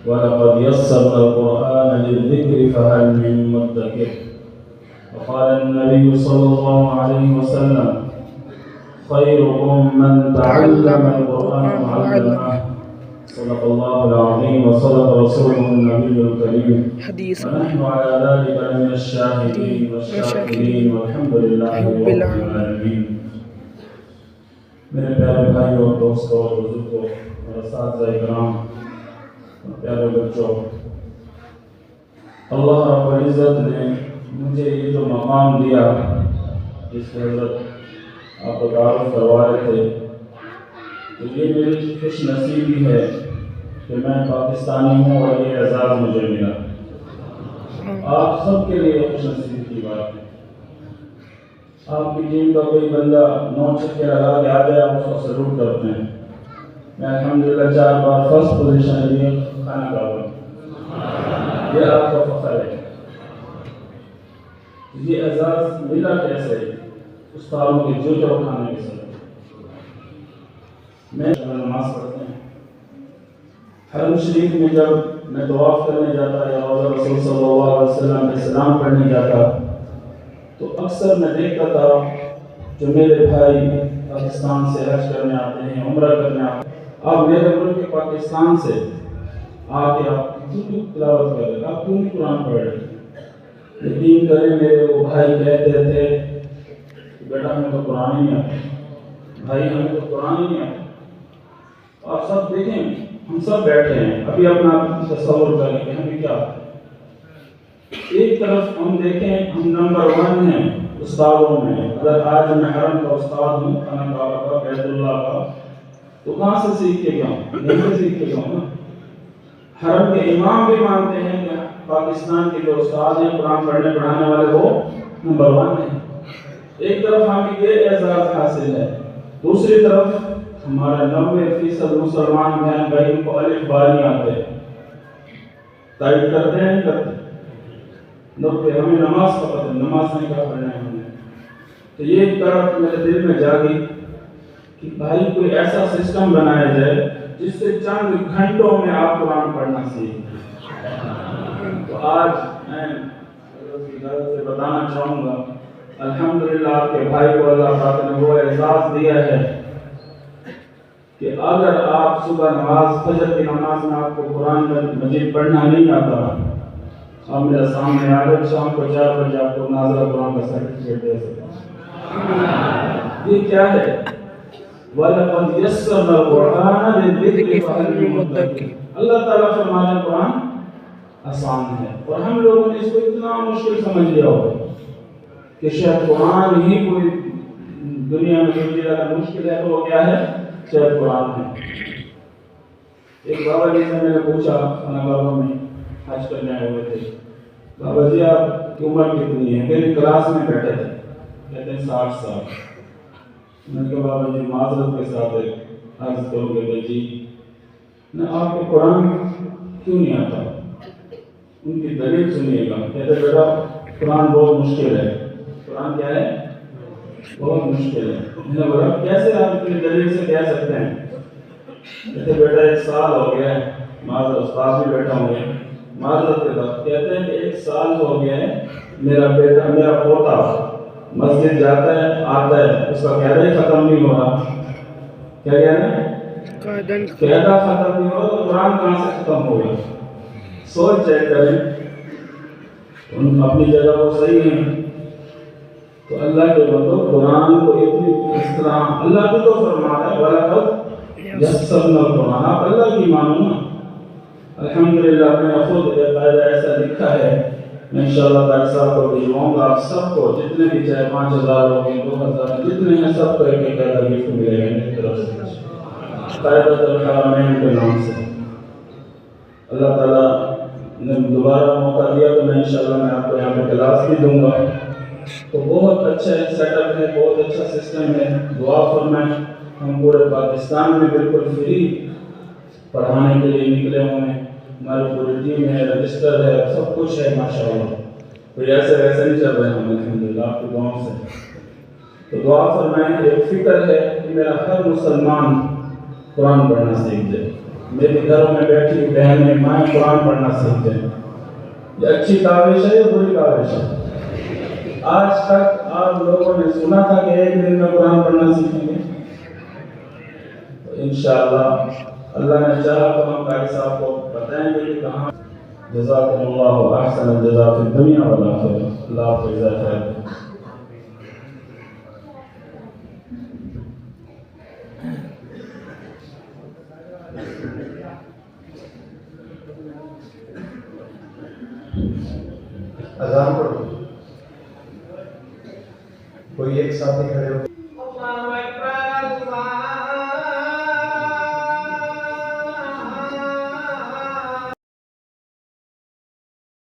وَلَقَدْ يَسَّرْنَا الْقُرْآنَ لِلذِّكْرِ فَهَلْ مِن مُّدَّكِرٍ وقال النبي صلى الله عليه وسلم خيركم من تعلم القرآن وعلمه صدق الله العظيم وصدق رسوله النبي الكريم ونحن على ذلك من الشاهدين والشاكرين والحمد لله رب العالمين. میرے پیارے بھائیوں اور دوستوں اور بزرگوں اور اساتذہ کرام اور پیارے بچوں، اللہ رب العزت نے مجھے یہ جو مقام دیا جس کے حضرت آپ کو تعارف کروا رہے تھے، تو یہ میری خوش نصیبی ہے کہ میں پاکستانی ہوں اور یہ اعزاز مجھے ملا۔ آپ سب کے لیے خوش نصیبی کی بات ہے۔ آپ کی ٹیم کا کوئی بندہ 9 چھکے لگا کے آ جائے، آپ اس کو سلوٹ کرتے ہیں۔ میں الحمدللہ 4 بار فرسٹ پوزیشن لیے کھانا کھا رہا ہوں، یہ آپ کا فخر ہے۔ یہ اعزاز ملا کیسے؟ استادوں کے جوتے اٹھانے کے ساتھ۔ میں نماز پڑھتے ہیں، حرم شریف میں جب میں طواف کرنے جاتا یا روضہ رسول صلی اللہ علیہ وسلم پہ سلام پڑھنے جاتا تو اکثر میں دیکھتا تھا جو میرے بھائی پاکستان سے حج کرنے آتے ہیں، عمرہ کرنے آتے ہیں، آپ میرے ملک پاکستان سے آ کے آپ کیوں تلاوت کر رہے، آپ کیوں نہیں قرآن پڑھ رہے؟ یقین کریں میرے وہ بھائی کہتے تھے بیٹا ہمیں تو قرآن ہی نہیں آتا، بھائی ہمیں تو قرآن ہی نہیں آتا۔ آپ سب دیکھیں، ہم سب بیٹھے ہیں، ابھی اپنا تصور کریں کہ ہمیں کیا آتا ہے۔ ایک طرف ہم دیکھیں ہم نمبر 1 ہیں استادوں میں، اگر آج میں حرم کا استاد ہوں، خانہ کعبہ کا، بیت اللہ کا، تو کہاں سے سیکھ کے گیا ہوں؟ یہیں سے سیکھ کے گیا ہوں نا۔ حرم کے امام بھی مانتے ہیں کہ پاکستان کے جو استاد ہیں قرآن پڑھنے پڑھانے والے وہ نمبر 1 ہیں۔ ایک طرف ہمیں یہ اعزاز حاصل ہے، دوسری طرف ہمارے 90% مسلمان بہن بھائی کو الف با نہیں آتے، تائید کرتے ہیں نہیں کرتے؟ 90 ہمیں نماز کا پتہ، نماز نہیں کا پڑھنا ہے ہمیں۔ تو یہ ایک طرف میرے دل میں جاگی کہ بھائی کوئی ایسا سسٹم بنایا جائے جس سے چند گھنٹوں میں آپ قرآن پڑھنا سیکھیں۔ تو آج میں سے بتانا چاہوں گا الحمدللہ آپ کے بھائی کو اللہ تعالیٰ نے وہ اعزاز دیا ہے کہ اگر آپ صبح نماز فجر کی نماز میں آپ کو قرآن مجید پڑھنا نہیں آتا، آپ میرے سامنے آ کر شام کو 4 بجے آپ کو نازلہ قرآن کا سرٹیفکیٹ دے سکتا ہوں۔ یہ کیا ہے؟ وَلَقَدْ يَسَّرْنَا الْقُرْآنَ لِلذِّكْرِ فَهَلْ مِن مُّدَّكِرٍ۔ اللہ تعالیٰ فرمانے قرآن آسان ہے، اور ہم لوگوں نے اس کو اتنا مشکل سمجھ لیا ہو کہ شاید قرآن ہی کوئی دنیا میں جو چیز اگر مشکل ہے تو وہ کیا ہے؟ شاید قرآن ہے۔ ایک بابا جی سے میں نے پوچھا، خانہ کعبہ میں حج کرنے آئے ہوئے تھے، بابا جی آپ کی عمر کتنی ہے؟ میری کلاس میں بیٹھے تھے، کہتے ہیں 60 سال۔ میں نے کہا بابا جی معذرت کے ساتھ ایک عرض کروں گے کہ جی آپ کو قرآن کیوں نہیں آتا؟ ان کی دلیل سنیے گا۔ کہتے بیٹا قرآن بہت مشکل ہے۔ قرآن کیا ہے؟ بہت مشکل ہے۔ میں نے بولا کیسے آپ اپنی دلیل سے کہہ سکتے ہیں؟ کہتے بیٹا 1 سال ہو گیا ہے، معذرت استاد بھی بیٹھا ہوں گے، معذرت کے ساتھ کہتے ہیں کہ 1 سال ہو گیا ہے، میرا بیٹا میرا پوتا مسجد جاتا ہے آتا ہے، اس کا قاعدہ ہی ختم نہیں ہو رہا۔ کیا کہنا ہے؟ قاعدہ ختم نہیں ہو رہا، تو قرآن کہاں سے ختم ہوگا؟ سوچ چیک کریں، ان اپنی جگہ وہ صحیح ہیں۔ تو اللہ کے بندو قرآن کو اتنی اس طرح اللہ بھی تو فرماتا ہے وَلَقَدْ يَسَّرْنَا الْقُرْآنَ، آپ اللہ کی مانو نا۔ الحمدللہ میں نے خود ایک قاعدہ ایسا لکھا ہے، میں انشاءاللہ تعالیٰ صاحب کو بھجواؤں گا، آپ سب کو جتنے بھی چاہے 5000 ہو گئے 2000 جتنے ہیں سب کو ایک ایک قاعدہ گفٹ ملے گا میری طرف سے، قاعدۃ الحرمین کے نام سے۔ اللہ تعالیٰ نے دوبارہ موقع دیا تو میں انشاءاللہ میں آپ کو یہاں پہ کلاس بھی دوں گا۔ تو بہت اچھا سیٹ اپ ہے، بہت اچھا سسٹم ہے، دعا فرمائیں۔ ہم پورے پاکستان میں بالکل فری پڑھانے کے لیے نکلے ہوئے ہیں، ہماری پوری ٹیم ہے، رجسٹر ہے، سب کچھ ہے ماشاءاللہ۔ کوئی ایسے ویسے نہیں چل رہے ہم الحمدللہ آپ کی دعاؤں سے۔ تو دعا فرمائیں، ایک فکر ہے کہ میرا ہر مسلمان قرآن پڑھنا سیکھ جائے۔ میرے گھروں میں بیٹھی بہنیں مائیں قرآن پڑھنا سیکھتے ہیں. یہ اچھی کاوش ہے یا بری کاوش ہے؟ آج تک آپ لوگوں نے سنا تھا کہ ایک دن میں قرآن پڑھنا سیکھیں گے؟ تو انشاءاللہ اللہ نے چاہا تو ہم قاری صاحب کو بتائیں گے کہ کہاں. جزاکم اللہ احسن الجزاء فی الدنیا والآخرہ. اللہ حافظ خیر. اذان پڑھو. کوئی ایک ساتھی کھڑے ہو.